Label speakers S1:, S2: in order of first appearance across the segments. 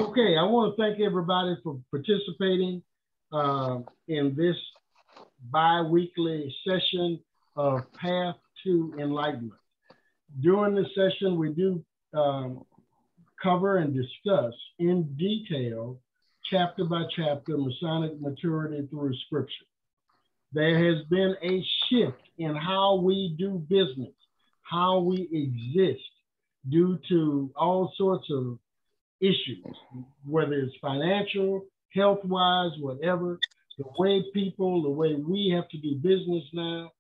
S1: Okay, I want to thank everybody for participating in this bi-weekly session of Path to Enlightenment. During this session, we do cover and discuss in detail, chapter by chapter, Masonic maturity through Scripture. There has been a shift in how we do business, how we exist, due to all sorts of issues, whether it's financial, health-wise, whatever. The way people, the way we have to do business now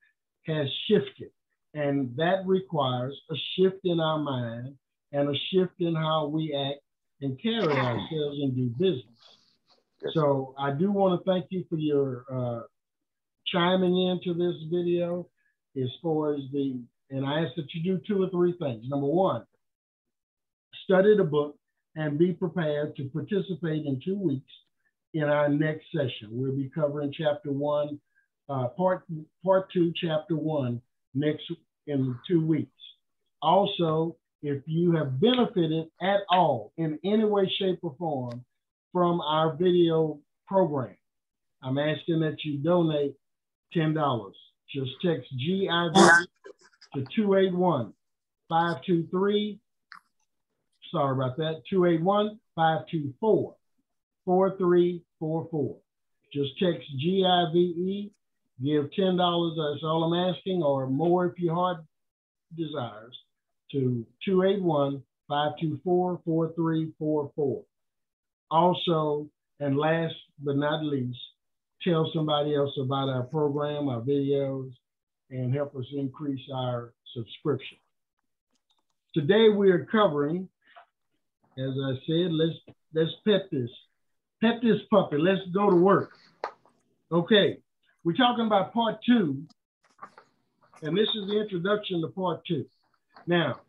S1: has shifted. And that requires a shift in our mind and a shift in how we act and carry ourselves and do business. So I do want to thank you for your chiming into this video as far as and I ask that you do 2 or 3 things. Number 1, study the book and be prepared to participate in 2 weeks in our next session. We'll be covering chapter 1, part 2, chapter 1 next in 2 weeks. Also, if you have benefited at all in any way, shape, or form from our video program, I'm asking that you donate $10. Just text GIV to 281-523. Sorry about that, 281-524-4344. Just text GIVE, give $10, that's all I'm asking, or more if your heart desires, to 281-524-4344. Also, and last but not least, tell somebody else about our program, our videos, and help us increase our subscription. Today we are covering, as I said, let's pet this puppy. Let's go to work. Okay, we're talking about part 2, and this is the introduction to part 2. Now,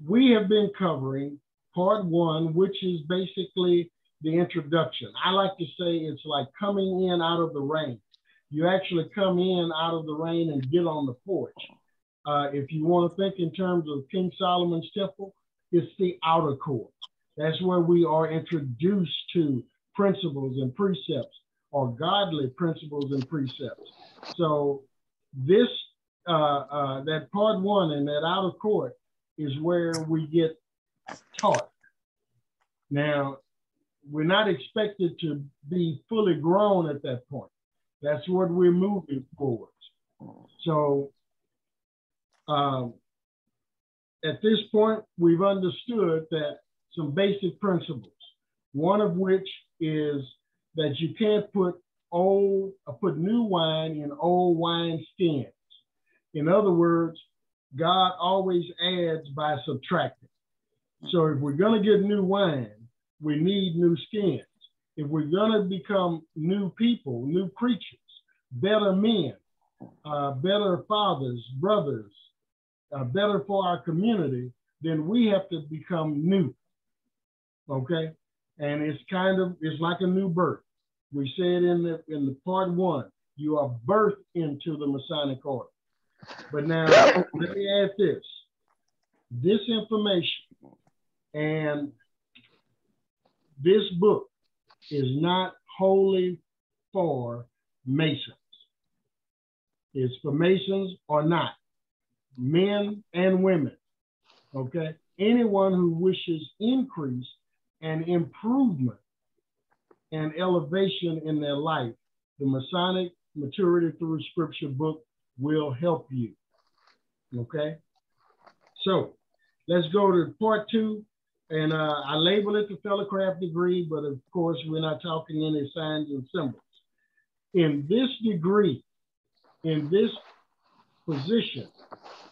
S1: we have been covering part 1, which is basically the introduction. I like to say it's like coming in out of the rain. You actually come in out of the rain and get on the porch. If you want to think in terms of King Solomon's temple, it's the outer court. That's where we are introduced to principles and precepts, or godly principles and precepts. So this, that part 1 and that outer court is where we get taught. Now, we're not expected to be fully grown at that point. That's what we're moving towards. So at this point, we've understood that some basic principles, one of which is that you can't put new wine in old wine skins. In other words, God always adds by subtracting. So if we're going to get new wine, we need new skins. If we're going to become new people, new creatures, better men, better fathers, brothers, better for our community, then we have to become new. Okay? And it's like a new birth. We said in the part 1, you are birthed into the Masonic order. But now, let me add this. This information and this book is not wholly for Masons. It's for Masons or not, men and women, okay? Anyone who wishes increase and improvement and elevation in their life, the Masonic Maturity Through Scripture book will help you, okay? So let's go to part 2. And I label it the Fellowcraft degree, but of course, we're not talking any signs and symbols. In this degree, in this position,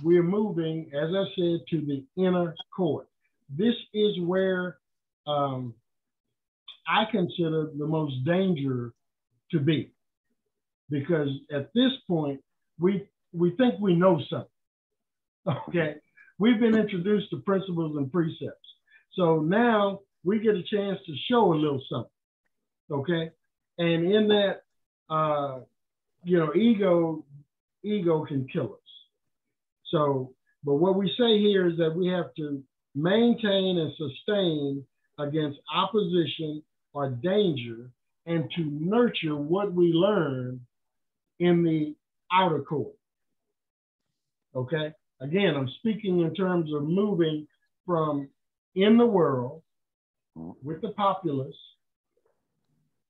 S1: we're moving, as I said, to the inner court. This is where I consider the most danger to be, because at this point, we think we know something, okay? We've been introduced to principles and precepts. So now we get a chance to show a little something, okay? And in that, ego can kill us. So, but what we say here is that we have to maintain and sustain against opposition or danger, and to nurture what we learn in the outer court. Okay? Again, I'm speaking in terms of moving from in the world with the populace,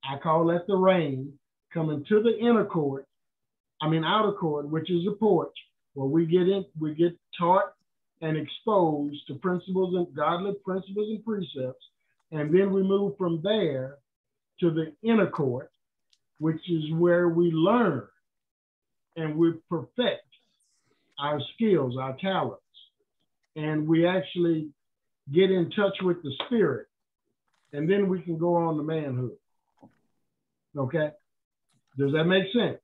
S1: I call that the reign, coming to the outer court, which is a porch, where we get taught and exposed to principles and godly principles and precepts. And then we move from there to the inner court, which is where we learn and we perfect our skills, our talents. And we actually get in touch with the spirit. And then we can go on to manhood. Okay? Does that make sense?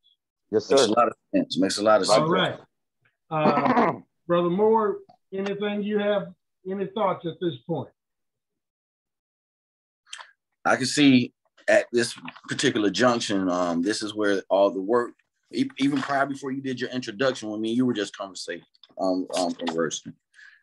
S2: Yes, sir.
S3: Makes a lot of sense. Makes a lot of sense.
S1: All right. Brother Moore, anything you have, any thoughts at this point?
S3: I can see at this particular junction, this is where all the work, even prior before you did your introduction, when me and you were just conversing, conversing,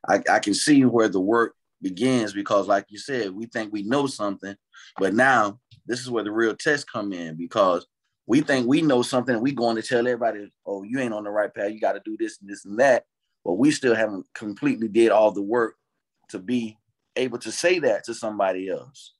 S3: I can see where the work begins, because like you said, we think we know something, but now this is where the real tests come in, because we think we know something and we going to tell everybody, oh, you ain't on the right path, you got to do this and this and that, but we still haven't completely did all the work to be able to say that to somebody else.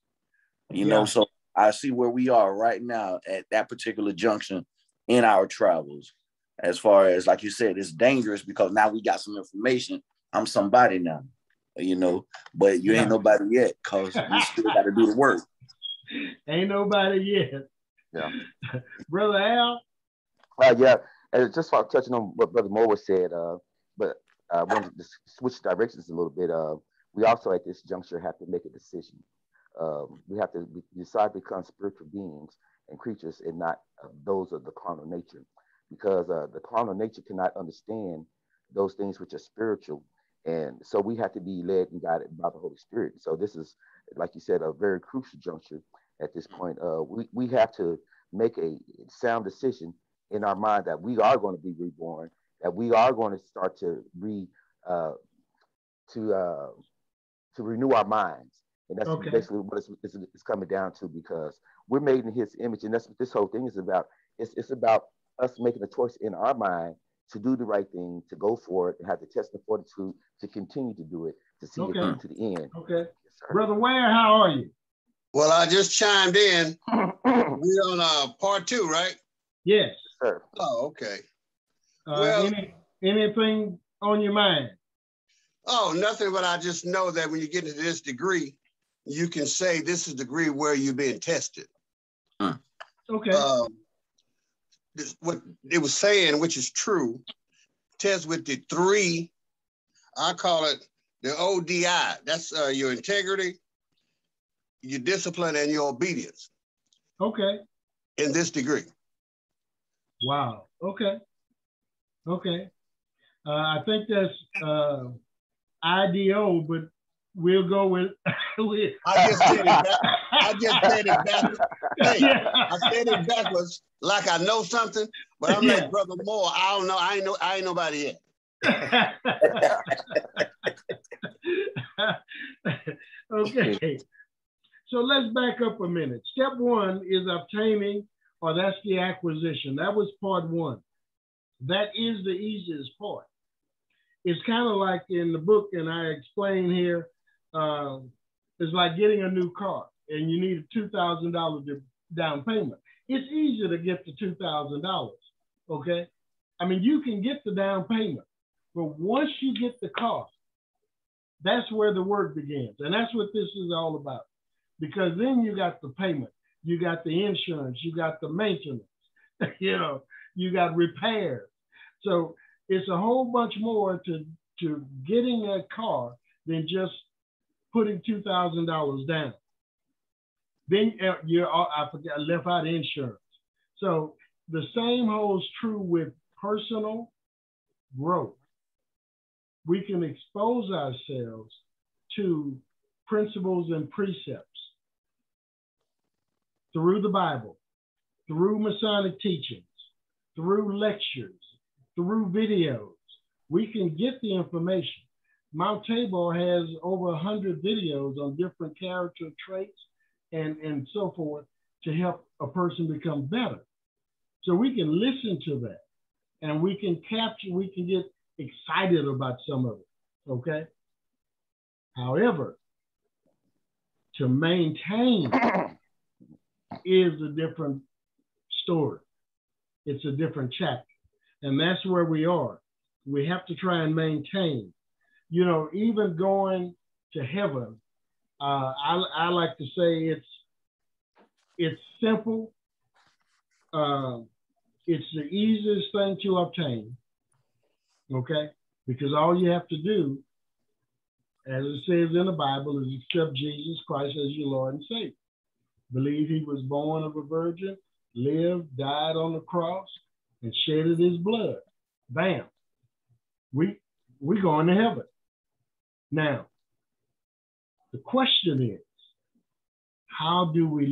S3: You know, so I see where we are right now at that particular junction in our travels. As far as, like you said, it's dangerous because now we got some information. I'm somebody now, you know, but you ain't nobody yet, because we still got to do the work.
S1: Ain't nobody yet.
S2: Yeah.
S1: Brother Al?
S2: Yeah, and just for touching on what Brother Moore said, but I wanted to switch directions a little bit. We also at this juncture have to make a decision. We have to decide to become spiritual beings and creatures, and not those of the carnal nature, because the carnal nature cannot understand those things which are spiritual, and so we have to be led and guided by the Holy Spirit. So this is, like you said, a very crucial juncture at this point. We have to make a sound decision in our mind that we are going to be reborn, that we are going to start to renew our minds. And that's basically what it's coming down to, because we're made in His image, and that's what this whole thing is about. It's about us making a choice in our mind to do the right thing, to go for it, and have the test and fortitude to continue to do it, to see it through to the end.
S1: Okay.
S2: Yes,
S1: Brother Ware, how are you?
S4: Well, I just chimed in. We're on part 2, right?
S1: Yes.
S2: Sir.
S4: Oh, okay.
S1: Anything on your mind?
S4: Oh, nothing, but I just know that when you get into this degree, you can say this is the degree where you're being tested.
S1: Okay.
S4: What it was saying, which is true, test with the 3, I call it the ODI. That's your integrity, your discipline, and your obedience.
S1: Okay.
S4: In this degree.
S1: Wow. Okay. Okay. I think that's IDO, but we'll go with.
S4: I just said it backwards. Hey, I said it backwards like I know something, but I'm like Brother Moore. I don't know. I ain't nobody yet.
S1: Okay. So let's back up a minute. Step 1 is obtaining, or that's the acquisition. That was part 1. That is the easiest part. It's kind of like in the book, and I explain here, it's like getting a new car and you need a $2,000 down payment. It's easy to get the $2,000, okay? I mean, you can get the down payment, but once you get the car, that's where the work begins. And that's what this is all about. Because then you got the payment, you got the insurance, you got the maintenance, you know, you got repairs. So it's a whole bunch more to getting that car than just putting $2,000 down. Then I forgot, I left out insurance. So the same holds true with personal growth. We can expose ourselves to principles and precepts through the Bible, through Masonic teachings, through lectures, through videos. We can get the information, Mount Tabor has over 100 videos on different character traits and so forth to help a person become better. So we can listen to that and we can get excited about some of it, okay? However, to maintain is a different story. It's a different chapter. And that's where we are. We have to try and maintain. You know, even going to heaven, I like to say it's simple. It's the easiest thing to obtain, okay? Because all you have to do, as it says in the Bible, is accept Jesus Christ as your Lord and Savior. Believe he was born of a virgin, lived, died on the cross, and shedded his blood. Bam. We going to heaven. Now, the question is, how do we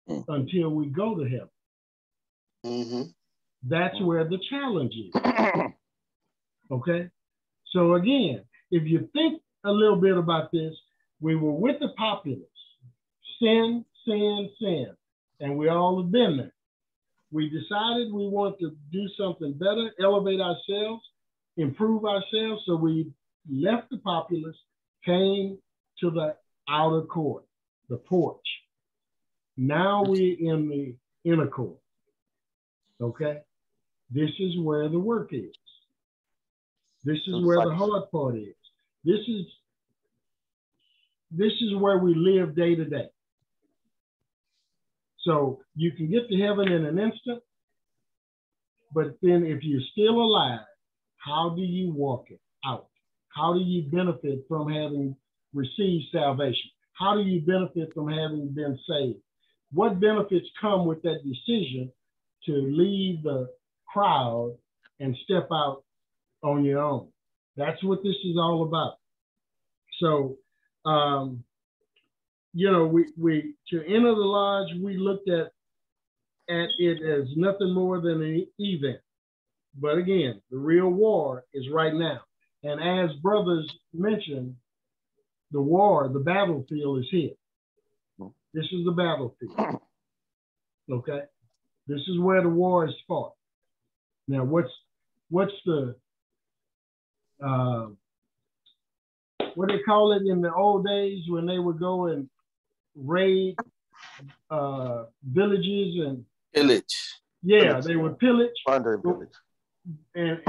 S1: live until we go to heaven?
S4: Mm-hmm.
S1: That's where the challenge is. Okay? So again, if you think a little bit about this, we were with the populace. Sin, sin, sin. And we all have been there. We decided we want to do something better, elevate ourselves, improve ourselves. So we left the populace, came to the outer court, the porch. Now we're in the inner court. Okay? This is where the work is. This is where the hard part is. This is where we live day to day. So you can get to heaven in an instant, but then if you're still alive, how do you walk it out? How do you benefit from having received salvation? How do you benefit from having been saved? What benefits come with that decision to leave the crowd and step out on your own? That's what this is all about. So, you know, we to enter the lodge, we looked at it as nothing more than an event. But again, the real war is right now. And as brothers mentioned, the war, the battlefield is here. This is the battlefield. Okay? This is where the war is fought. Now, what's the what do they call it in the old days when they would go and raid villages and
S3: pillage?
S1: Yeah, they would pillage.
S2: Plunder and pillage.
S1: And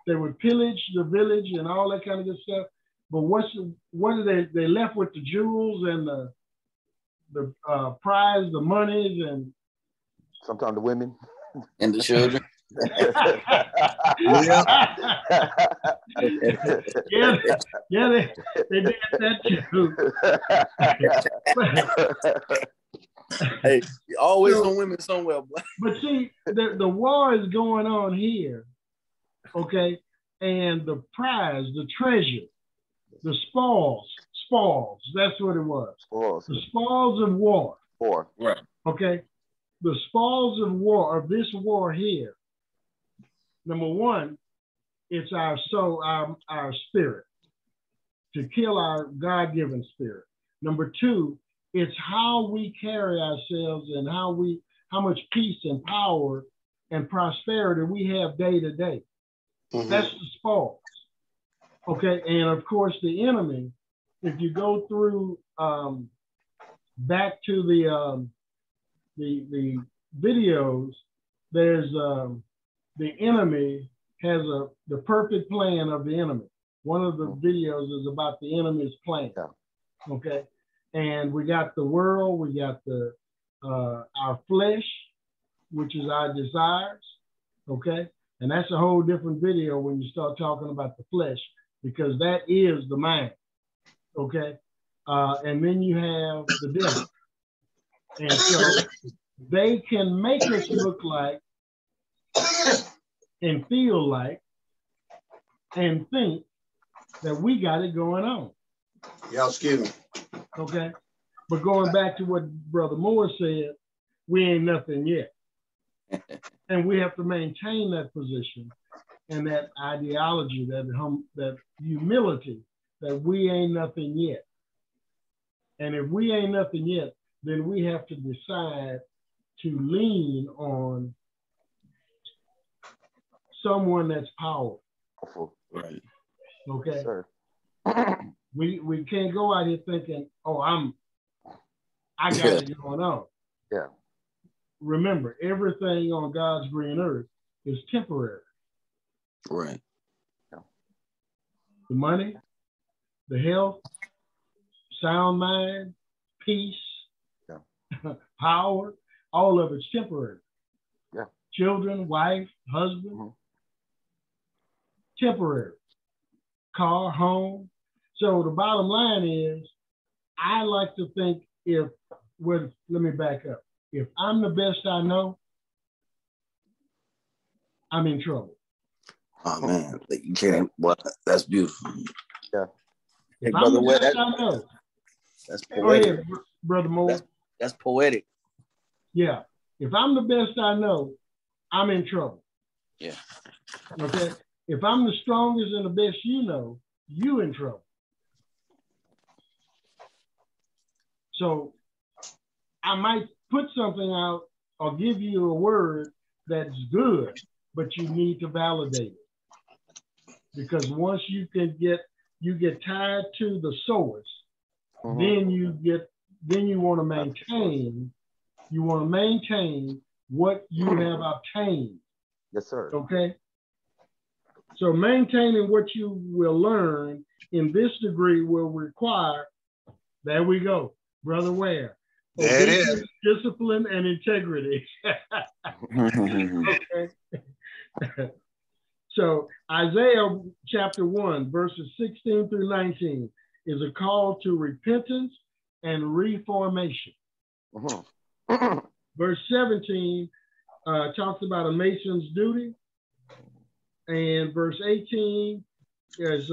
S1: they would pillage the village and all that kind of good stuff. But what are they left with the jewels and the prize, the monies, and
S2: sometimes the women
S3: and the children.
S1: yeah, they did that too.
S3: Hey, always some women somewhere.
S1: But see, the war is going on here, okay? And the prize, the treasure, the spoils, that's what it was. Spoils. The spoils of war.
S2: War.
S3: Right.
S1: Okay? The spoils of war, of this war here, number one, it's our soul, our spirit, to kill our God-given spirit. Number two, it's how we carry ourselves and how much peace and power and prosperity we have day to day. Mm-hmm. That's the spoils. Okay, and of course the enemy, if you go through back to the videos, there's the enemy has the perfect plan of the enemy. One of the videos is about the enemy's plan. Okay, and we got the world, we got the our flesh, which is our desires. Okay, and that's a whole different video when you start talking about the flesh, because that is the mind. Okay, and then you have the devil, and so they can make us look like and feel like and think that we got it going on.
S4: Yeah, excuse me.
S1: Okay, but going back to what Brother Moore said, we ain't nothing yet. And we have to maintain that position and that ideology, that humility, that we ain't nothing yet. And if we ain't nothing yet, then we have to decide to lean on someone that's powerful.
S3: Right.
S1: Okay.
S2: Yes, sir.
S1: We can't go out here thinking, oh, I got it going on.
S2: Yeah.
S1: Remember, everything on God's green earth is temporary.
S3: Right.
S1: The money, the health, sound mind, peace, power, all of it's temporary.
S2: Yeah.
S1: Children, wife, husband, temporary. Car, home. So the bottom line is, I like to think let me back up. If I'm the best I know, I'm in trouble.
S3: Oh man, you can't. Well, that's beautiful.
S2: Yeah.
S3: Hey,
S1: If I'm
S3: brother,
S1: the best I know.
S3: That's
S1: Go
S3: poetic.
S1: ahead, Brother Moore.
S3: That's poetic.
S1: Yeah. If I'm the best I know, I'm in trouble.
S3: Yeah.
S1: Okay. If I'm the strongest and the best you know, you in trouble. So I might put something out or give you a word that's good, but you need to validate it. Because once you get tied to the source, then you want to maintain what you have obtained.
S2: Yes, sir.
S1: Okay. So maintaining what you will learn in this degree will require, there we go, Brother Ware.
S4: There it is.
S1: Discipline and integrity. Okay. So Isaiah chapter 1, verses 16 through 19 is a call to repentance and reformation. Verse 17 talks about a mason's duty. And verse 18 is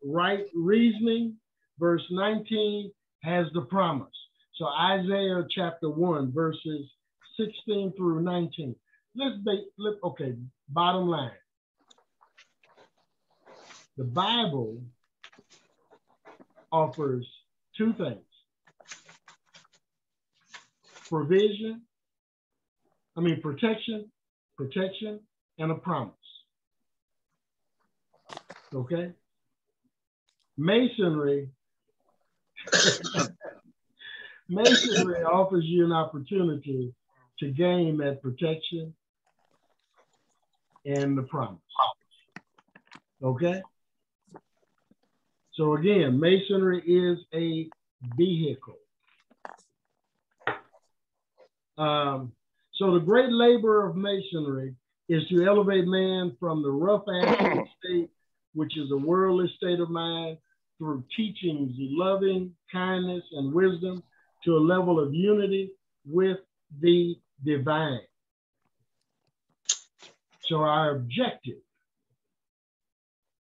S1: right reasoning. Verse 19 has the promise. So Isaiah chapter 1, verses 16 through 19. Okay, bottom line. The Bible offers two things. Protection, and a promise. Okay? Masonry offers you an opportunity to gain that protection and the promise. Okay? So again, masonry is a vehicle. So the great labor of masonry is to elevate man from the rough action state, which is a worldly state of mind, through teachings, loving kindness and wisdom, to a level of unity with the divine. So our objective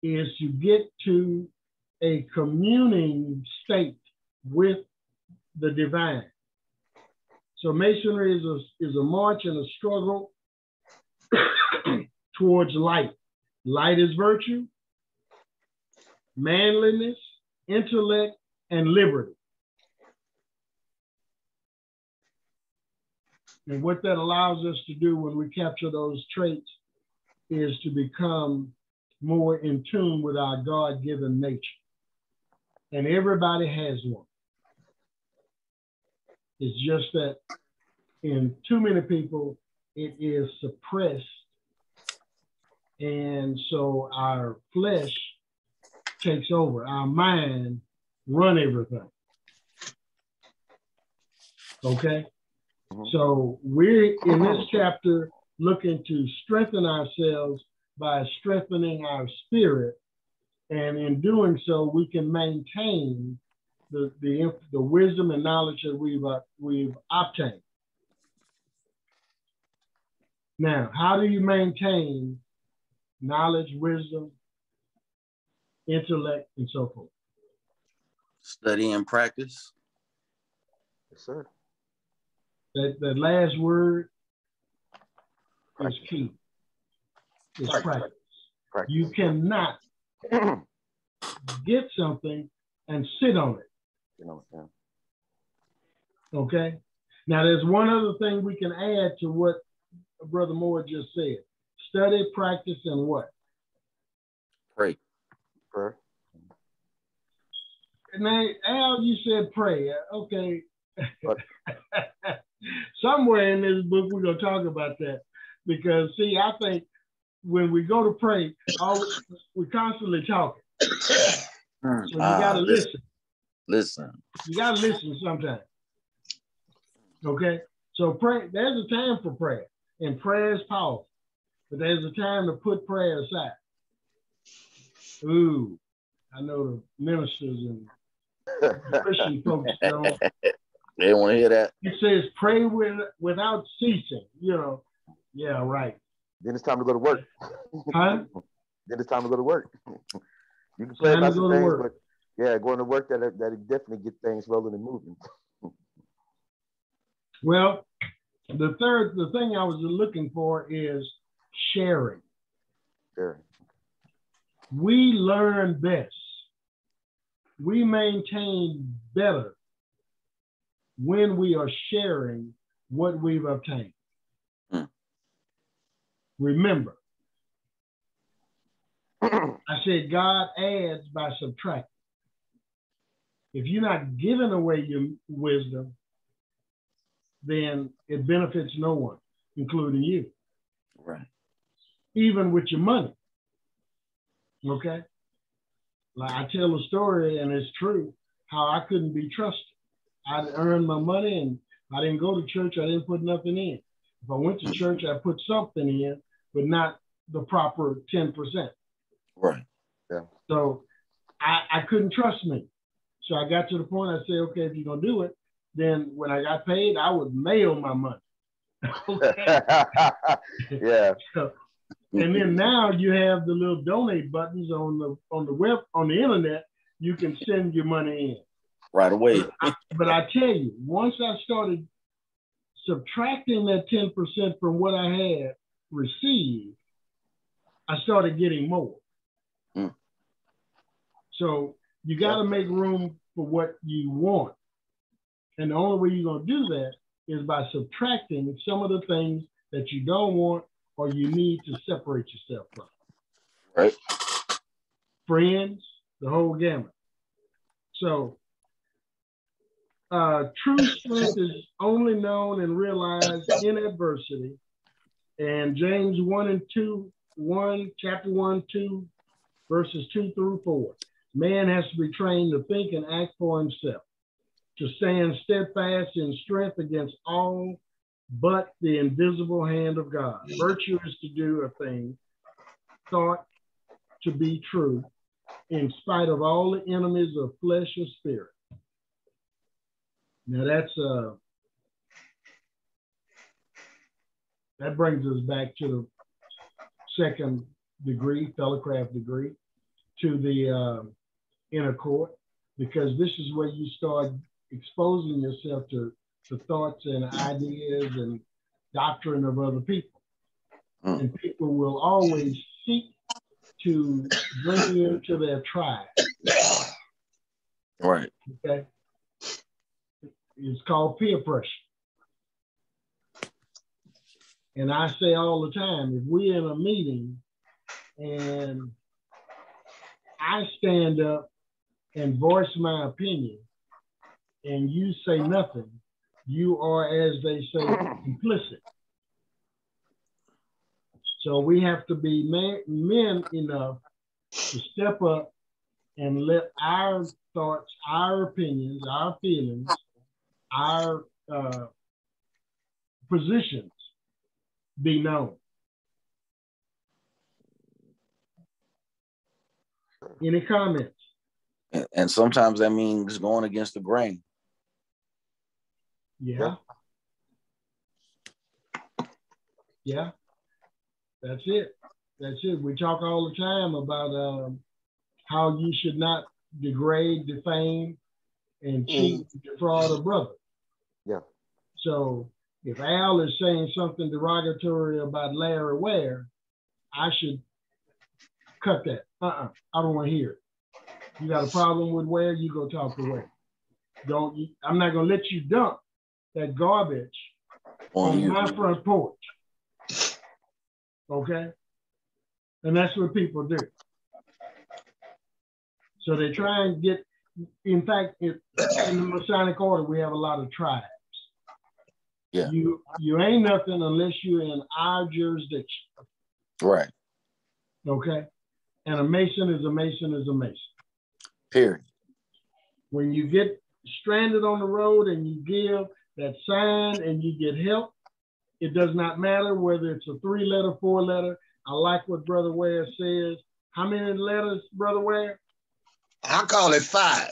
S1: is to get to a communing state with the divine. So masonry is a march and a struggle towards light. Light is virtue, manliness, intellect, and liberty. And what that allows us to do when we capture those traits is to become more in tune with our God-given nature. And everybody has one. It's just that in too many people, it is suppressed. And so our flesh takes over. Our mind run everything. Okay? So we're in this chapter looking to strengthen ourselves by strengthening our spirit. And in doing so, we can maintain the wisdom and knowledge that we've obtained. Now, how do you maintain knowledge, wisdom, intellect, and so forth?
S3: Study and practice.
S2: Yes, sir.
S1: That last word is key. It's practice.
S2: Practice.
S1: You cannot get something and sit on it.
S2: You know, yeah.
S1: Okay. Now, there's one other thing we can add to what Brother Moore just said. Study, practice, and what?
S3: Pray.
S2: Prayer.
S1: Now, Al, you said pray. Okay. Somewhere in this book, we're going to talk about that. Because, see, I think when we go to pray, we're constantly talking. So you got to listen.
S3: Listen.
S1: You got to listen sometimes. Okay? So pray. There's a time for prayer. And prayer is powerful. But there's a time to put prayer aside. Ooh, I know the ministers and the Christian folks don't.
S3: They don't want to hear that.
S1: It says pray without ceasing. You know, yeah, right.
S2: Then it's time to go to work.
S1: Huh?
S2: Then it's time to go to work. You can pray about some things, but yeah, going to work that definitely get things rolling and moving.
S1: Well, the thing I was looking for is sharing.
S2: Sure.
S1: We learn best. We maintain better when we are sharing what we've obtained. Remember, I said God adds by subtracting. If you're not giving away your wisdom, then it benefits no one, including you.
S3: Right.
S1: Even with your money. Okay? Like I tell a story, and it's true, how I couldn't be trusted. I'd earned my money, and I didn't go to church. I didn't put nothing in. If I went to church, I put something in, but not the proper 10%.
S3: Right.
S2: Yeah.
S1: So I couldn't trust me. So I got to the point, I said, okay, if you're going to do it, then when I got paid, I would mail my money.
S2: Yeah.
S1: So, and then now you have the little donate buttons on the internet. You can send your money in
S3: right away.
S1: But I tell you, once I started subtracting that 10% from what I had received, I started getting more. So you got to make room for what you want. And the only way you're going to do that is by subtracting some of the things that you don't want or you need to separate yourself from.
S3: Right.
S1: Friends, the whole gamut. So true strength is only known and realized in adversity. And James 1, chapter 1, 2, verses 2 through 4. Man has to be trained to think and act for himself, to stand steadfast in strength against all but the invisible hand of God. Virtue is to do a thing thought to be true in spite of all the enemies of flesh or spirit. Now that brings us back to the second degree, fellowcraft degree, to the inner court, because this is where you start exposing yourself to thoughts and ideas and doctrine of other people. And people will always seek to bring you to their tribe.
S3: Right.
S1: Okay. It's called peer pressure. And I say all the time, if we're in a meeting and I stand up and voice my opinion and you say nothing, you are, as they say, complicit. So we have to be men enough to step up and let our thoughts, our opinions, our feelings, our positions be known. Any comments?
S3: And sometimes that means going against the grain.
S1: Yeah. Yeah. That's it. That's it. We talk all the time about how you should not degrade, defame, and cheat, defraud a brother.
S2: Yeah.
S1: So if Al is saying something derogatory about Larry Ware, I should cut that. I don't want to hear it. You got a problem with Ware, you go talk to Ware. I'm not gonna let you dump that garbage on my front porch. Okay? And that's what people do. So they try and get, in fact, in the Masonic order, we have a lot of tribes.
S3: Yeah.
S1: You ain't nothing unless you're in our jurisdiction.
S3: Right.
S1: Okay? And a Mason is a Mason is a Mason.
S3: Period.
S1: When you get stranded on the road and you give that sign and you get help, it does not matter whether it's a 3-letter, 4-letter. I like what Brother Ware says. How many letters, Brother Ware?
S4: I call it 5.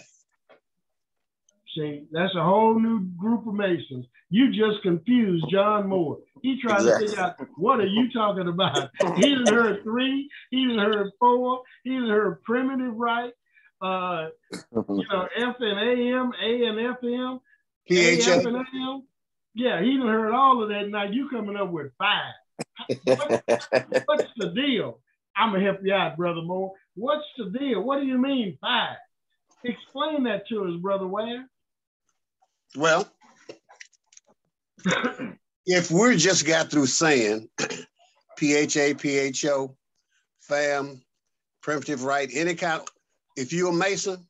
S1: See, that's a whole new group of Masons. You just confused John Moore. He tried to figure out, what are you talking about? He didn't heard 3, he didn't heard 4, he didn't heard primitive right. F and AM, A and FM,
S4: PHA.
S1: AF and AM. Yeah, he done heard all of that. Now you coming up with 5. What's the deal? I'm gonna help you out, Brother Moore. What's the deal? What do you mean 5? Explain that to us, Brother Ware.
S4: Well, if we just got through saying PHA, PHO, FAM, primitive right, any kind, if you're a Mason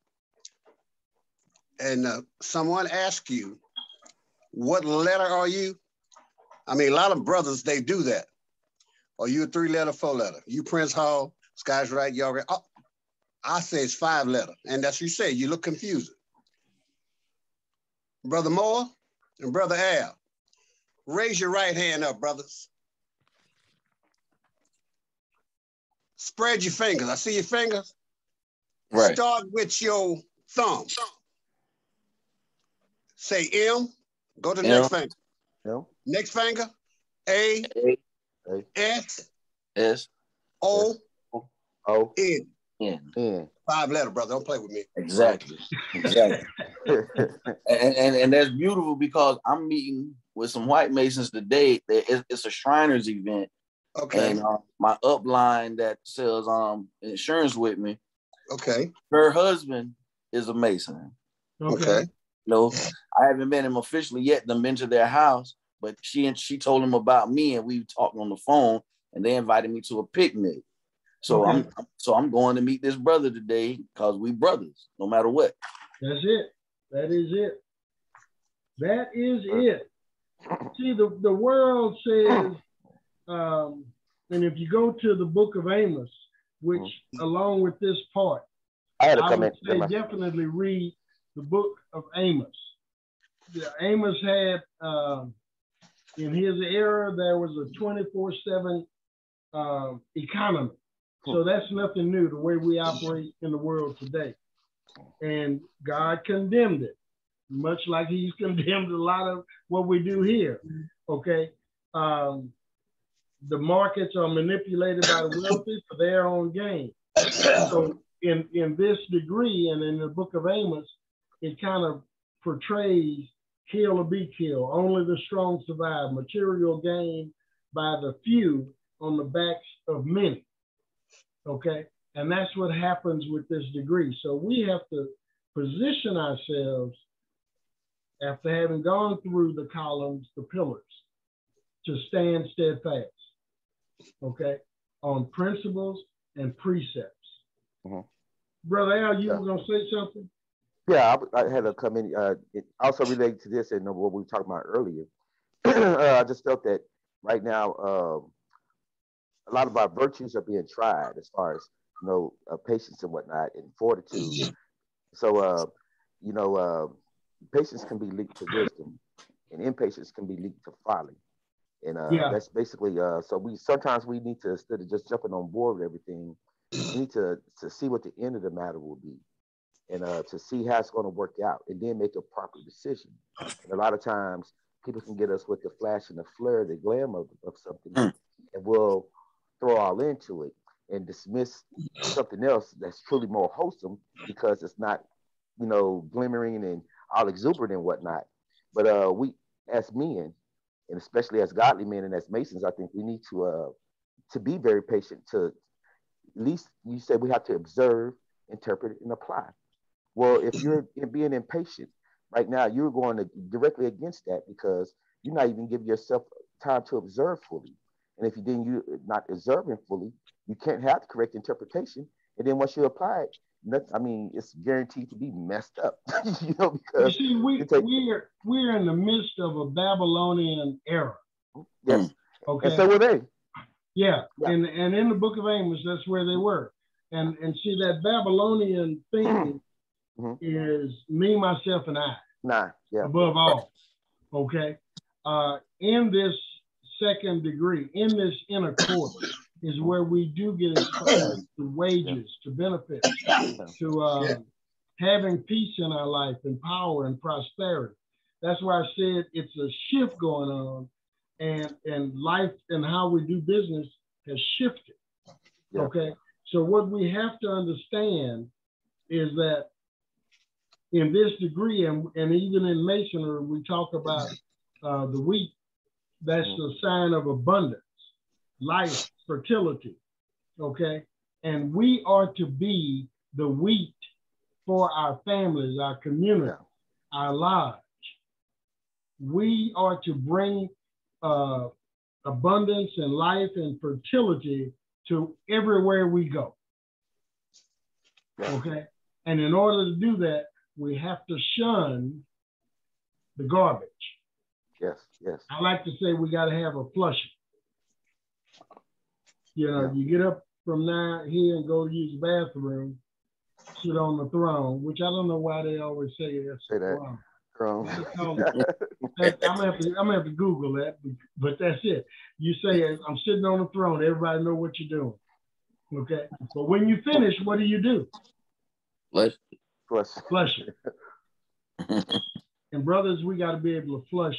S4: and someone asks you, what letter are you? I mean, a lot of brothers, they do that. Are you a 3-letter, 4-letter? You Prince Hall, Sky's right, y'all right. Oh, I say it's 5-letter. And that's what you say, you look confused. Brother Moore and Brother Al, raise your right hand up, brothers. Spread your fingers. I see your fingers. Right. Start with your thumb. Say M. Go to the next finger.
S2: M.
S4: Next finger. A. S. O. N. 5-letter, brother. Don't play with me.
S3: Exactly. and that's beautiful because I'm meeting with some white Masons today. It's a Shriners event.
S4: Okay.
S3: And my upline that sells insurance with me.
S4: Okay.
S3: Her husband is a Mason.
S4: Okay.
S3: I haven't met him officially yet. I've been to their house, but she told him about me, and we talked on the phone, and they invited me to a picnic. So I'm going to meet this brother today because we brothers, no matter what.
S1: That's it. That is it. That is it. See, the world says, and if you go to the book of Amos, which along with this part, I would say definitely read the book of Amos. Amos had, in his era, there was a 24/7 economy. So that's nothing new, the way we operate in the world today. And God condemned it, much like he's condemned a lot of what we do here, okay? The markets are manipulated by the wealthy for their own gain. So in this degree, and in the book of Amos, it kind of portrays kill or be killed. Only the strong survive. Material gain by the few on the backs of many. Okay, and that's what happens with this degree. So we have to position ourselves after having gone through the columns, the pillars, to stand steadfast, okay, on principles and precepts. Brother Al, you were going to say something?
S2: Yeah, I had a comment. It also related to this and what we were talking about earlier. I just felt that right now, a lot of our virtues are being tried as far as, patience and whatnot and fortitude. So, patience can be linked to wisdom and impatience can be linked to folly. And that's basically, so sometimes we need to, instead of just jumping on board with everything, we need to see what the end of the matter will be and to see how it's going to work out and then make a proper decision. And a lot of times people can get us with the flash and the flare, the glam of something, and we'll throw all into it and dismiss something else that's truly more wholesome because it's not, glimmering and all exuberant and whatnot. But we, as men, and especially as godly men and as Masons, I think we need to be very patient to least you said we have to observe, interpret, and apply. Well, if you're being impatient right now, you're going to directly against that because you're not even giving yourself time to observe fully. And if you're not observing fully, you can't have the correct interpretation. And then once you apply it, I mean, it's guaranteed to be messed up, because
S1: you see, we're in the midst of a Babylonian era.
S2: Yes.
S1: Okay.
S2: And so were they.
S1: Yeah. And in the book of Amos, that's where they were. And see, that Babylonian thinking is me, myself, and I. Above all. Okay. In this second degree, in this inner court, is where we do get exposed to wages, to benefits, to having peace in our life and power and prosperity. That's why I said it's a shift going on, and life and how we do business has shifted. Okay. So what we have to understand is that in this degree, and even in masonry, we talk about the wheat. That's the sign of abundance, life, fertility, okay? And we are to be the wheat for our families, our community, our lives. We are to bring abundance and life and fertility to everywhere we go, okay? And in order to do that, we have to shun the garbage.
S2: Yes.
S1: I like to say we got to have a flushing. You get up from now here and go to use the bathroom, sit on the throne, which I don't know why they always say that. Throne. I'm gonna have to Google that, but that's it. You say I'm sitting on the throne, everybody know what you're doing. Okay. But when you finish, what do? Flush it. And brothers, we got to be able to flush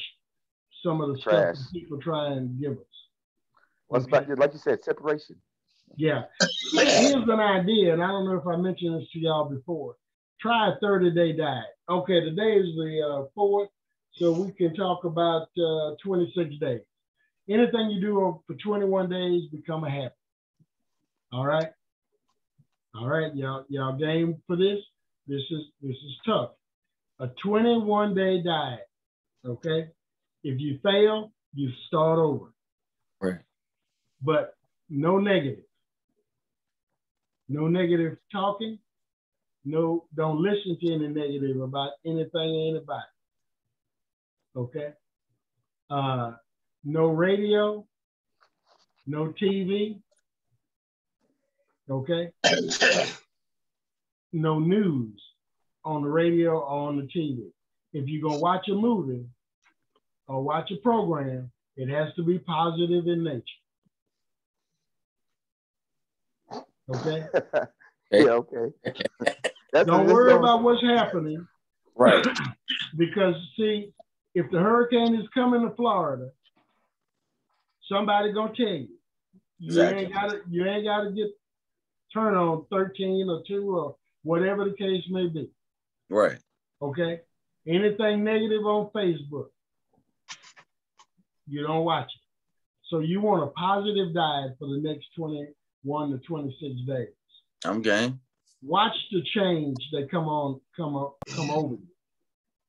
S1: some of the stuff that people try and give us.
S2: Like you said, separation.
S1: Yeah. Here's an idea, and I don't know if I mentioned this to y'all before. Try a 30-day diet. Okay, today is the 4th, so we can talk about 26 days. Anything you do for 21 days become a habit. All right, y'all game for this? This is tough. A 21-day diet. Okay, if you fail, you start over.
S3: Right.
S1: But no negative. No negative talking. No, don't listen to any negative about anything or anybody. Okay. No radio. No TV. Okay. No news on the radio or on the TV. If you're gonna watch a movie or watch a program, it has to be positive in nature. Okay.
S2: Okay.
S1: Don't worry about what's happening.
S3: Right.
S1: Because see, if the hurricane is coming to Florida, somebody gonna tell you.
S3: Exactly.
S1: You ain't gotta get turned on 13 or 2 or whatever the case may be.
S3: Right.
S1: Okay. Anything negative on Facebook, you don't watch it. So you want a positive diet for the next 21 to 26 days.
S3: I'm game.
S1: Watch the change that come over you.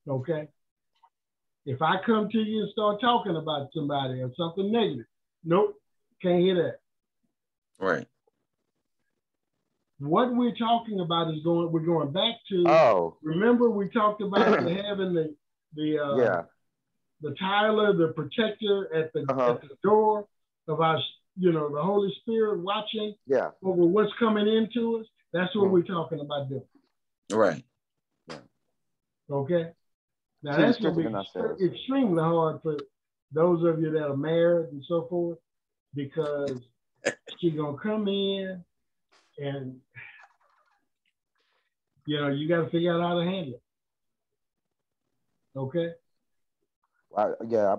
S1: Okay. If I come to you and start talking about somebody or something negative, nope, can't hear that.
S3: Right.
S1: What we're talking about is we're going back to. Remember, we talked about having the Tyler, the protector at the door of our, the Holy Spirit watching over what's coming into us. That's what we're talking about doing.
S3: Right.
S1: Okay. Now that's going to be extremely hard for those of you that are married and so forth, because she's going to come in and, you got to figure out how to handle it. Okay.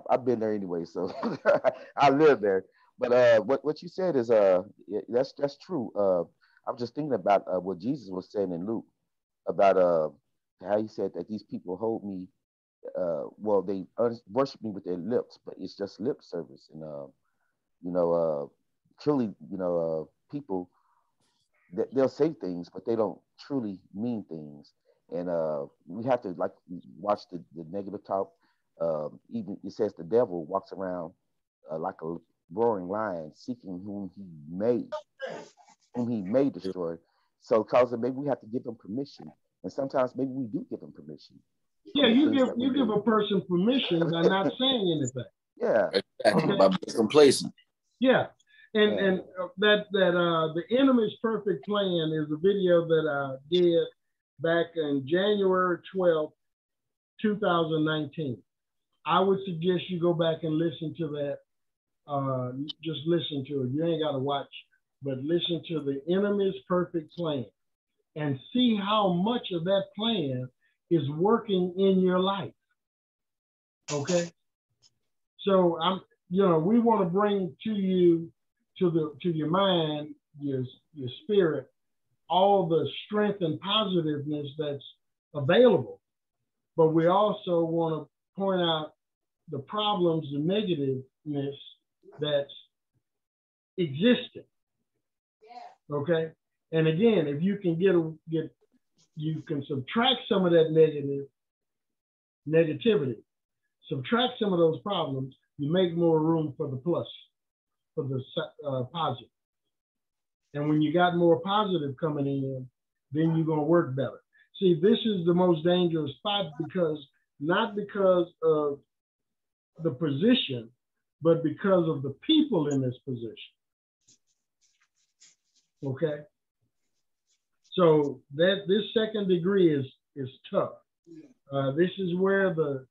S2: I've been there anyway, so I live there. But what you said is that's true. I was just thinking about what Jesus was saying in Luke about how he said that these people hold me. They worship me with their lips, but it's just lip service, and truly, people they'll say things, but they don't truly mean things. And we have to like watch the negative talk. Even it says the devil walks around like a roaring lion, seeking whom he may destroy. So, cause maybe we have to give him permission, and sometimes maybe we do give him permission.
S1: Yeah, you give a person permission by not saying anything.
S2: Yeah,
S3: exactly. By being complacent.
S1: Yeah, and that the enemy's perfect plan is a video that I did back in January 12th, 2019. I would suggest you go back and listen to that. Just listen to it. You ain't got to watch, but listen to the enemy's perfect plan and see how much of that plan is working in your life. Okay. So we want to bring to you, to your mind, your spirit, all the strength and positiveness that's available. But we also want to point out the problems, the negativeness that's existing. Okay. And again, if you can you can subtract some of that negativity, subtract some of those problems, you make more room for the plus, for the positive. And when you got more positive coming in, then you're going to work better. See, this is the most dangerous spot not because of the position, but because of the people in this position. Okay. So this second degree is tough. This is where the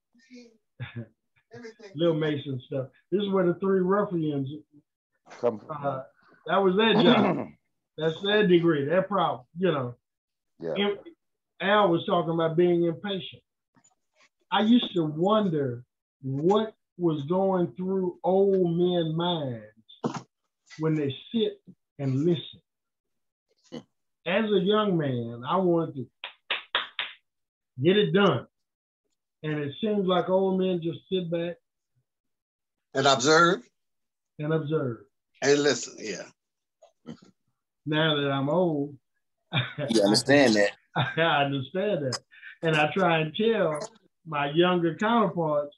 S1: Lil Mason stuff. This is where the three ruffians. That was their job. That's their degree. Their problem.
S2: Yeah.
S1: Al was talking about being impatient. I used to wonder what was going through old men's minds when they sit and listen. As a young man, I wanted to get it done. And it seems like old men just sit back
S4: and observe.
S1: And
S4: listen, yeah.
S1: Now that I'm old,
S3: you understand that.
S1: I understand that. And I try and tell my younger counterparts,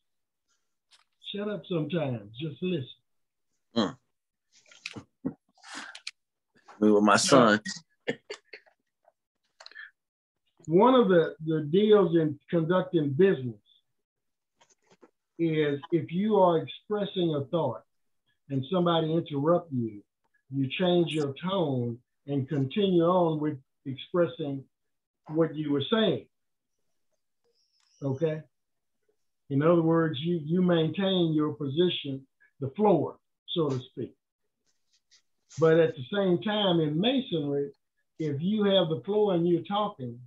S1: shut up sometimes, just listen.
S3: Me with my son.
S1: One of the deals in conducting business is if you are expressing a thought and somebody interrupts you, you change your tone and continue on with expressing what you were saying. Okay? In other words, you maintain your position, the floor, so to speak. But at the same time, in masonry, if you have the floor and you're talking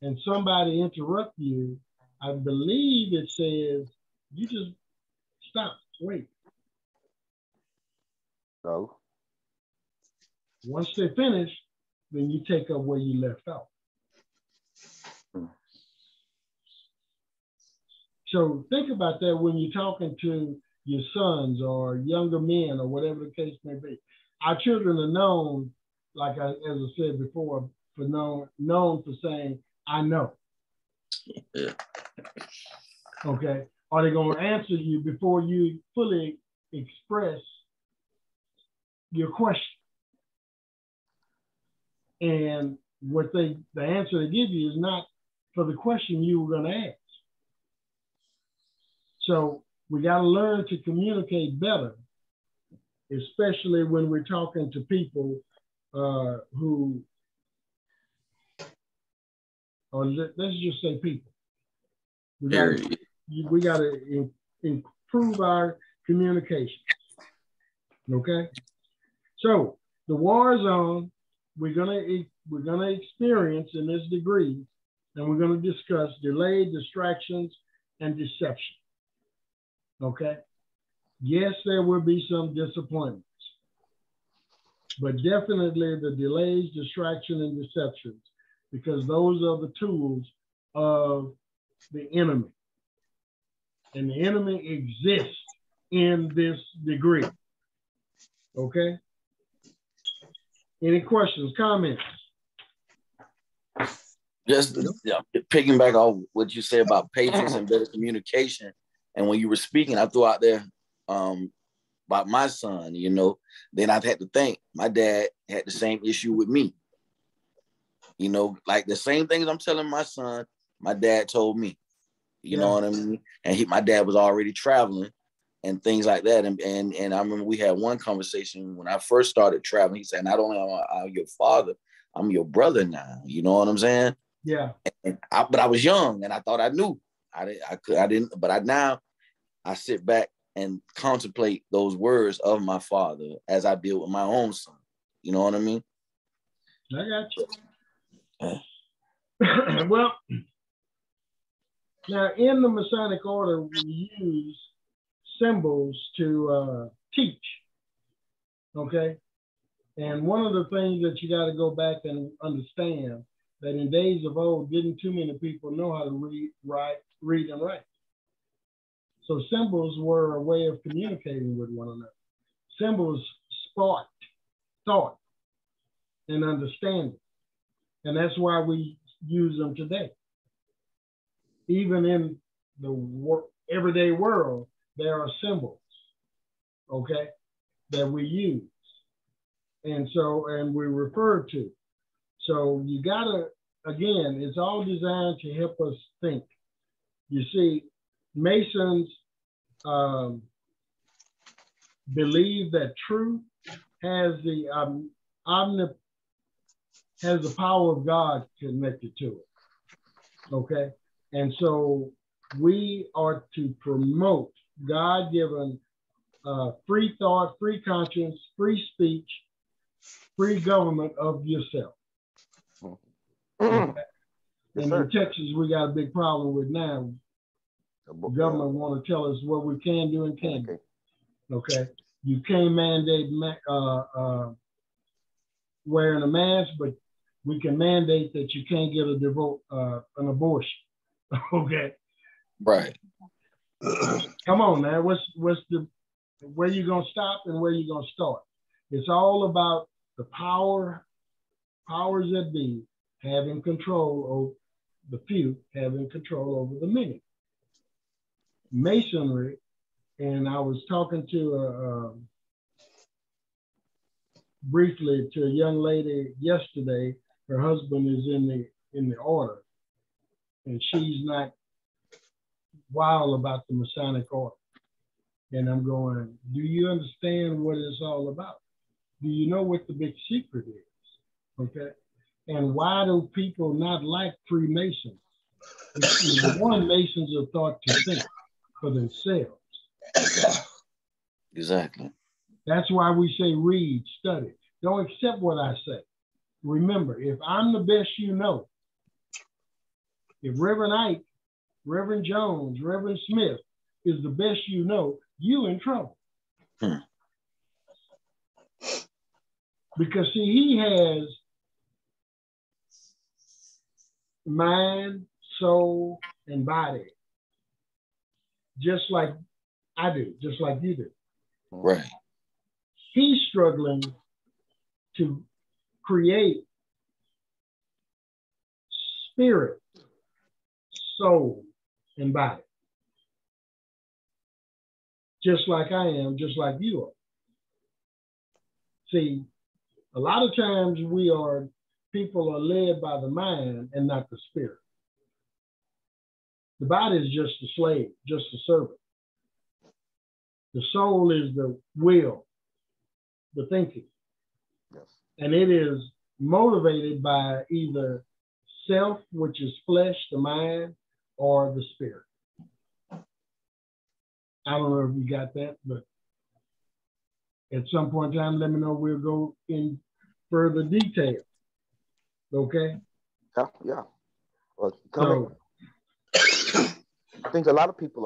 S1: and somebody interrupts you, I believe it says you just stop, wait.
S2: So
S1: once they finish, then you take up where you left off. So think about that when you're talking to your sons or younger men or whatever the case may be. Our children are known, as I said before, for known for saying, I know.
S3: Yeah.
S1: Okay. Are they going to answer you before you fully express your question? And the answer they give you is not for the question you were going to ask. So we got to learn to communicate better, especially when we're talking to people who, or let's just say people. We got to improve our communication. Okay. So the war is on. We're gonna experience in this degree, and we're gonna discuss delay, distractions, and deception. Okay. Yes, there will be some disappointments, but definitely the delays, distraction, and deceptions, because those are the tools of the enemy. And the enemy exists in this degree. Okay? Any questions, comments?
S3: Just picking back off what you said about patience and better communication. And when you were speaking, I threw out there about my son, you know, then I've had to think my dad had the same issue with me. You know, like the same things I'm telling my son, my dad told me. You know what I mean? And my dad was already traveling and things like that. And I remember we had one conversation when I first started traveling. He said, not only am I your father, I'm your brother now. You know what I'm saying?
S1: Yeah.
S3: But I was young and I thought I knew. I didn't. But now I sit back and contemplate those words of my father as I deal with my own son. You know what I mean?
S1: I got you. Well, now in the Masonic Order, we use symbols to teach. Okay. And one of the things that you got to go back and understand that in days of old, didn't too many people know how to read and write. So symbols were a way of communicating with one another. Symbols sparked thought and understanding. And that's why we use them today. Even in the everyday world, there are symbols, okay, that we use. And we refer to. So you gotta, again, it's all designed to help us think. You see, Masons believe that truth has the power of God connected to it. Okay, and so we are to promote God-given free thought, free conscience, free speech, free government of yourself. Okay? And in Texas, we got a big problem with now. The government want to tell us what we can do and can't do. Okay, you can't mandate wearing a mask, but we can mandate that you can't get an abortion. Okay,
S3: right.
S1: Come on, man. Where you gonna stop and where you gonna start? It's all about the powers that be having control over the few, having control over the many. Masonry, and I was talking to briefly to a young lady yesterday. Her husband is in the order, and she's not wild about the Masonic order. And I'm going, do you understand what it's all about? Do you know what the big secret is? Okay. And why do people not like Freemasons? One, Masons are thought to think for themselves.
S3: Exactly.
S1: That's why we say read, study. Don't accept what I say. Remember, if I'm the best you know, if Reverend Ike, Reverend Jones, Reverend Smith is the best you know, you in trouble. Because see, he has mind, soul, and body, just like I do, just like you do.
S3: Right.
S1: He's struggling to create spirit, soul, and body. Just like I am, just like you are. See, a lot of times people are led by the mind and not the spirit. The body is just a slave, just a servant. The soul is the will, the thinking.
S2: Yes.
S1: And it is motivated by either self, which is flesh, the mind, or the spirit. I don't know if you got that, but at some point in time, let me know. We'll go in further detail. Okay?
S2: Yeah. Well, I think a lot of people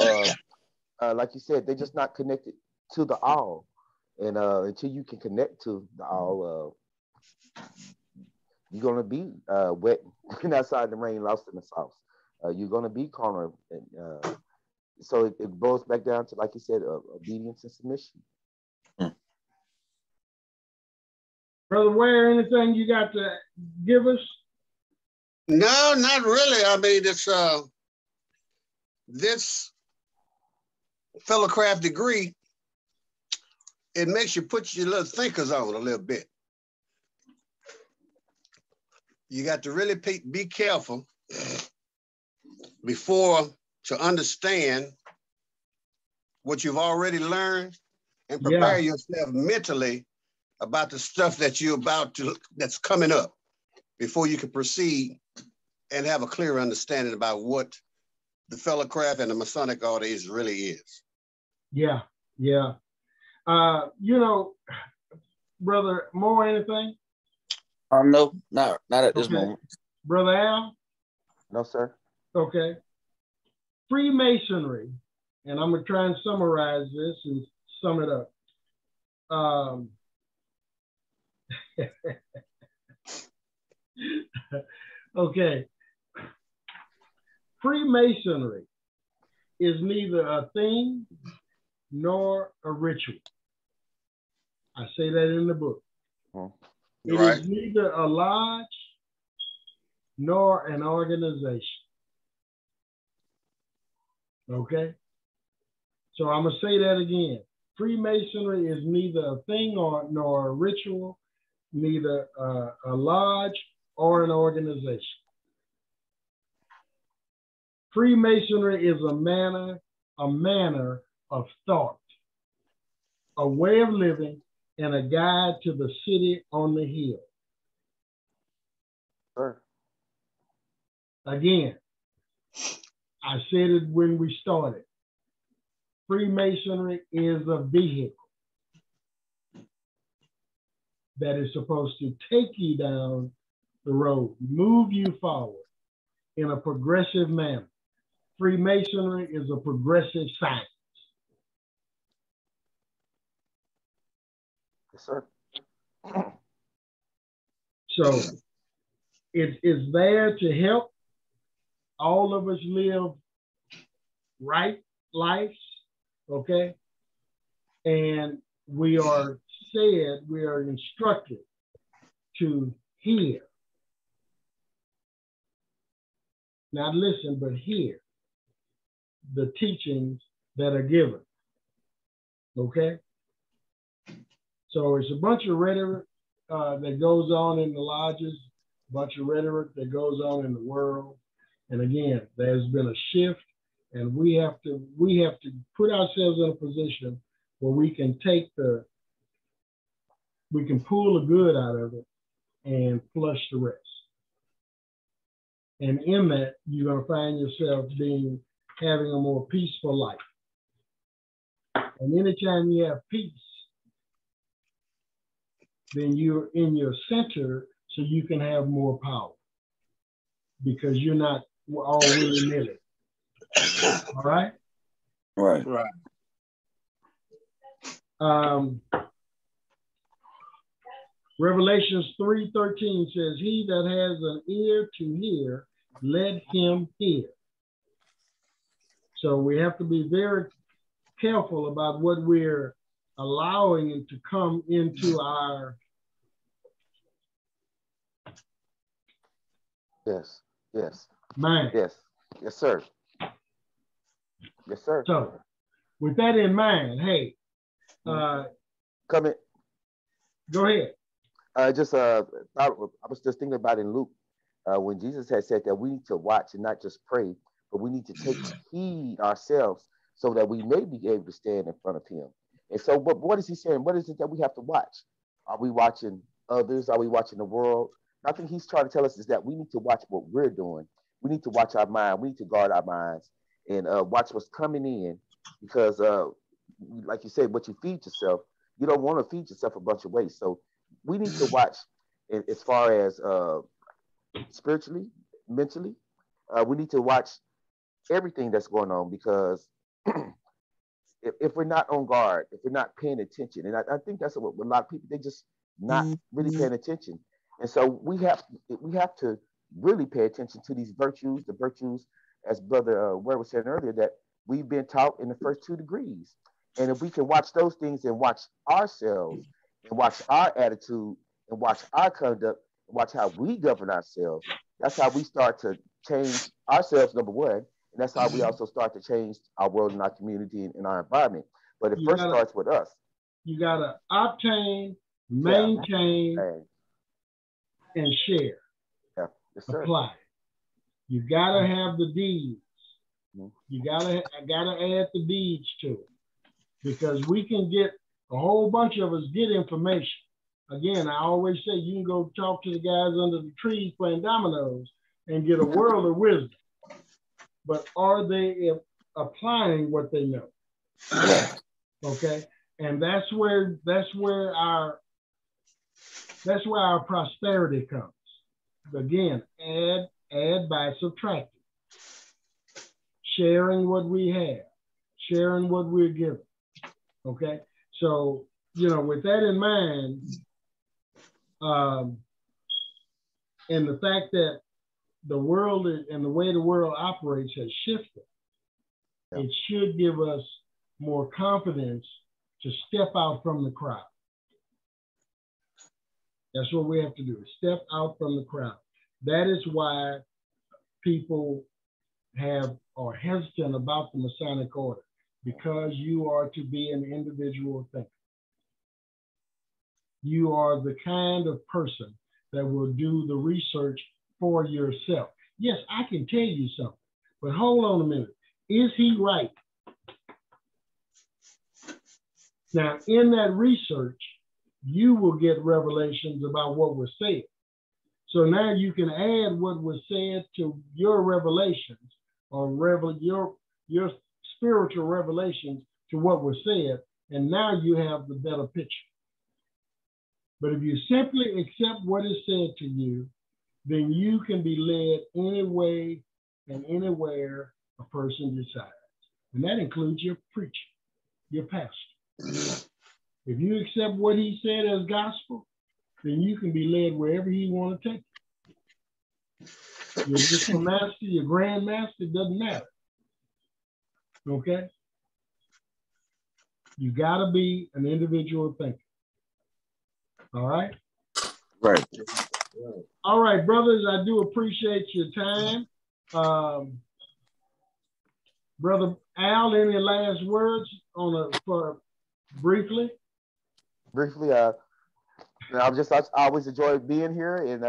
S2: like you said, they're just not connected to the all. And until you can connect to the all, you're gonna be wet outside the rain, lost in the sauce. You're gonna be carnal. So it boils back down to, like you said, obedience and submission.
S1: Brother Ware, anything you got to give us?
S4: No, not really. I mean, it's this fellowcraft degree, it makes you put your little thinkers on a little bit. You got to really be careful before to understand what you've already learned and prepare yourself mentally about the stuff that you're that's coming up before you can proceed and have a clear understanding about what the fellowcraft and the Masonic order really is.
S1: Yeah, yeah. You know, Brother Moore, anything?
S3: No, not at this moment.
S1: Brother Al?
S2: No, sir.
S1: Okay. Freemasonry, and I'm going to try and summarize this and sum it up. Okay. Freemasonry is neither a thing nor a ritual. I say that in the book. It is neither a lodge nor an organization. Okay? So I'm going to say that again. Freemasonry is neither a thing nor a ritual, neither a lodge or an organization. Freemasonry is a manner of thought, a way of living, and a guide to the city on the hill.
S2: Sure.
S1: Again, I said it when we started. Freemasonry is a vehicle that is supposed to take you down the road, move you forward in a progressive manner. Freemasonry is a progressive science.
S2: Yes, sir.
S1: So it is there to help all of us live right lives, okay? And we are instructed to hear. Not listen, but hear the teachings that are given, okay? So it's a bunch of rhetoric that goes on in the lodges, a bunch of rhetoric that goes on in the world. And again, there's been a shift, and we have to put ourselves in a position where we can pull the good out of it and flush the rest. And in that, you're going to find yourself having a more peaceful life. And anytime you have peace, then you're in your center so you can have more power because you're not all willy-nilly. All right?
S3: Right.
S1: Revelations 3:13 says, he that has an ear to hear, let him hear. So we have to be very careful about what we're allowing to come into our mind.
S2: Yes, sir. Yes, sir.
S1: So with that in mind, hey,
S2: come in.
S1: Go ahead.
S2: I was just thinking about in Luke when Jesus had said that we need to watch and not just pray, but we need to take heed ourselves so that we may be able to stand in front of him. And so, but what is he saying? What is it that we have to watch? Are we watching others? Are we watching the world? I think he's trying to tell us is that we need to watch what we're doing. We need to watch our mind. We need to guard our minds and watch what's coming in because, like you said, what you feed yourself, you don't want to feed yourself a bunch of waste. So we need to watch as far as spiritually, mentally. We need to watch everything that's going on because if we're not on guard, if we're not paying attention, and I think that's what a lot of people, they just not really paying attention. And so we have to really pay attention to these virtues, the virtues, as Brother Ware was saying earlier, that we've been taught in the first 2 degrees. And if we can watch those things and watch ourselves and watch our attitude and watch our conduct, watch how we govern ourselves, that's how we start to change ourselves, number one. And that's how we also start to change our world and our community and our environment. But it first starts with us.
S1: You got to obtain, maintain, and share.
S2: Yeah. Yes, sir.
S1: Apply. You got to have the deeds. You gotta add the deeds to it, because we can get a whole bunch of us get information. Again, I always say you can go talk to the guys under the trees playing dominoes and get a world of wisdom, but are they applying what they know? Okay, and that's where our prosperity comes. Again, add by subtracting. Sharing what we have, sharing what we're given. Okay, so with that in mind, and the fact that the world and the way the world operates has shifted, it should give us more confidence to step out from the crowd. That's what we have to do, step out from the crowd. That is why people are hesitant about the Masonic Order, because you are to be an individual thinker. You are the kind of person that will do the research for yourself. Yes, I can tell you something, but hold on a minute. Is he right? Now, in that research, you will get revelations about what was said. So now you can add what was said to your revelations, or your spiritual revelations to what was said, and now you have the better picture. But if you simply accept what is said to you, then you can be led any way and anywhere a person decides. And that includes your preacher, your pastor. If you accept what he said as gospel, then you can be led wherever he wants to take you. Your Mr. Master, your Grand Master, doesn't matter. Okay? You got to be an individual thinker. All right?
S3: Right.
S1: All right, brothers, I do appreciate your time. Brother Al, any last words briefly?
S2: Briefly, I always enjoy being here, and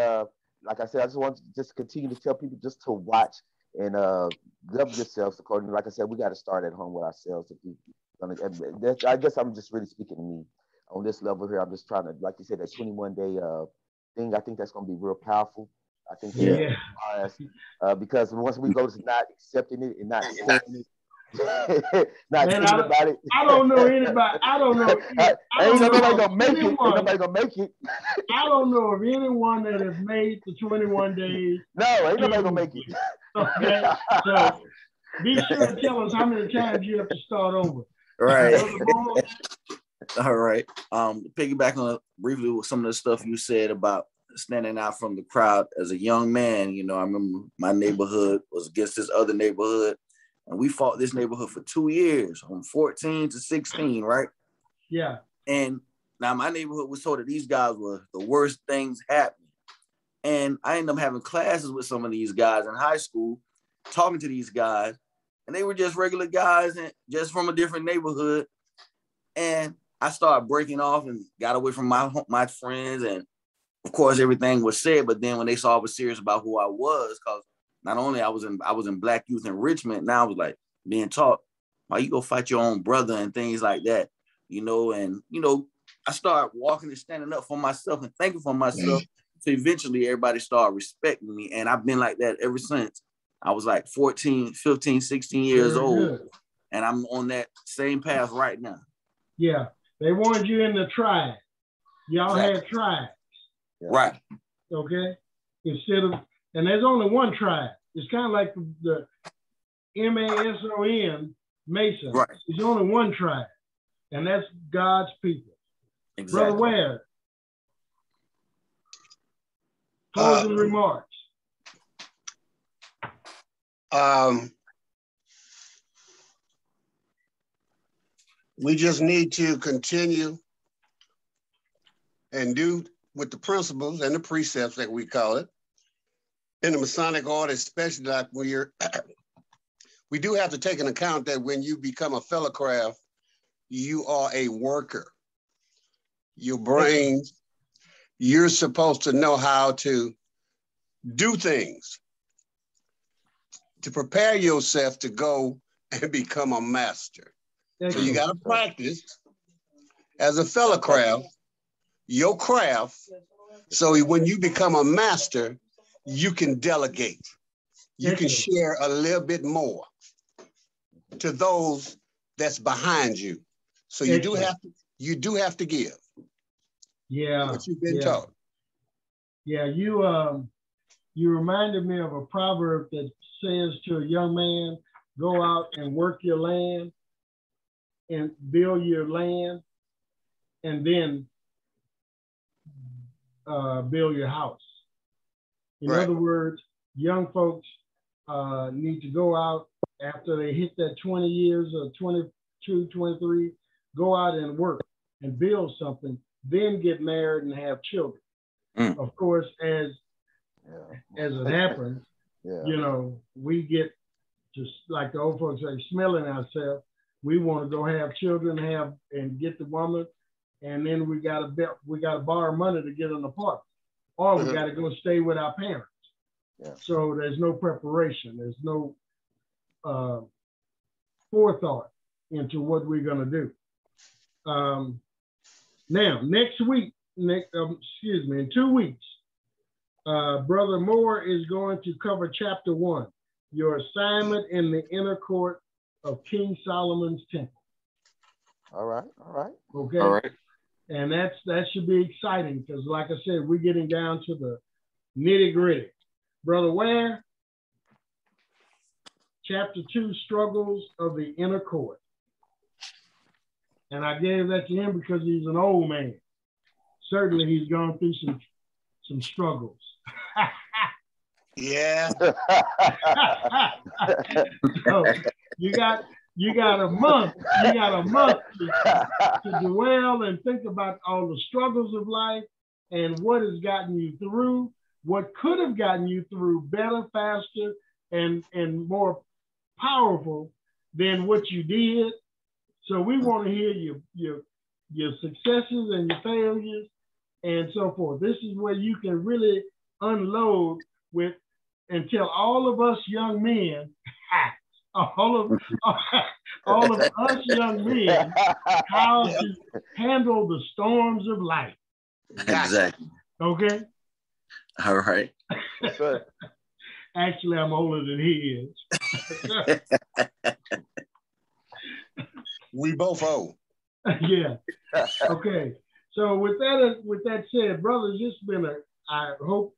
S2: like I said, I just want to just continue to tell people just to watch and govern yourselves according. Like I said, we got to start at home with ourselves. I guess I'm just really speaking to me on this level here. I'm just trying to, like you said, that 21-day thing. I think that's going to be real powerful. I think because once we go to not accepting it and not saying it, not thinking about it.
S1: I don't know anybody. I don't know.
S2: Ain't nobody gonna make it. Ain't nobody gonna make it.
S1: I don't know of anyone that has made the 21 days.
S2: No, ain't nobody gonna make it.
S1: Okay, so be sure to tell us how many times you have to start over.
S3: Right. All right. Piggyback on briefly with some of the stuff you said about standing out from the crowd as a young man. I remember my neighborhood was against this other neighborhood. And we fought this neighborhood for 2 years, from 14 to 16, right?
S1: Yeah.
S3: And now my neighborhood was told that these guys were the worst things happening. And I ended up having classes with some of these guys in high school, talking to these guys, and they were just regular guys and just from a different neighborhood. And I started breaking off and got away from my friends. And of course, everything was said. But then when they saw I was serious about who I was, because not only I was in Black Youth Enrichment, now I was like being taught, why you go fight your own brother and things like that, and I started walking and standing up for myself and thinking for myself. So eventually everybody started respecting me. And I've been like that ever since. I was like 14, 15, 16 years old. And I'm on that same path right now.
S1: Yeah. They wanted you in the tribe. Y'all had tribes.
S3: Right.
S1: Okay. And there's only one tribe. It's kind of like the Mason, Mason.
S3: Right.
S1: There's only one tribe, and that's God's people.
S3: Exactly.
S1: Brother Ware, closing remarks.
S4: We just need to continue and do with the principles and the precepts that we call it in the Masonic order, especially like when you're, we do have to take into account that when you become a fellow craft, you are a worker. Your brain, you're supposed to know how to do things to prepare yourself to go and become a master. So you got to practice as a fellow craft, your craft. So when you become a master, you can delegate. You can share a little bit more to those that's behind you. So you do have to give.
S1: Yeah.
S4: What you've been taught.
S1: Yeah, you reminded me of a proverb that says to a young man, go out and work your land and build your land and then build your house. In other words, young folks need to go out after they hit that 20 years or 22, 23, go out and work and build something, then get married and have children. Of course, as it happens, you know, we get just like the old folks say, smelling ourselves. We want to go have children, and get the woman, and then we gotta borrow money to get an apartment, or we gotta go stay with our parents. So there's no preparation. There's no forethought into what we're gonna do. Now, next week, in 2 weeks, Brother Moore is going to cover chapter 1, your assignment in the inner court of King Solomon's temple.
S2: All right.
S1: Okay.
S3: All right.
S1: And that should be exciting because, like I said, we're getting down to the nitty gritty. Brother Ware, chapter 2, struggles of the inner court. And I gave that to him because he's an old man. Certainly, he's gone through some struggles.
S4: Yeah.
S1: So you got a month. You got a month to dwell and think about all the struggles of life and what has gotten you through, what could have gotten you through better, faster, and more powerful than what you did. So we want to hear your successes and your failures and so forth. This is where you can really unload with and tell all of us young men, all of us young men, how to handle the storms of life.
S3: Exactly.
S1: Okay?
S3: All right.
S1: Actually, I'm older than he is.
S4: We both owe.
S1: Yeah. Okay. So with that said, brothers, it's been I hope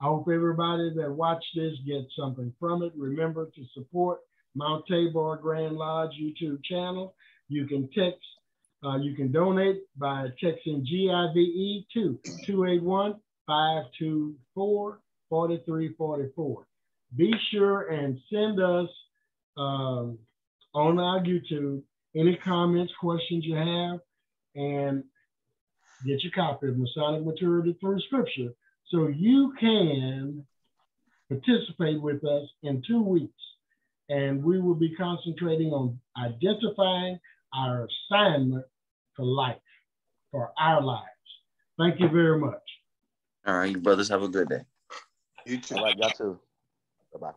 S1: everybody that watched this gets something from it. Remember to support Mount Tabor Grand Lodge YouTube channel. You can donate by texting GIVE to 281-524-4344. Be sure and send us on our YouTube any comments, questions you have, and get your copy of Masonic Maturity Through Scripture so you can participate with us in 2 weeks. And we will be concentrating on identifying our assignment for life, for our lives. Thank you very much.
S3: All right, you brothers have a good day.
S4: You too.
S2: All right, y'all too. Bye-bye.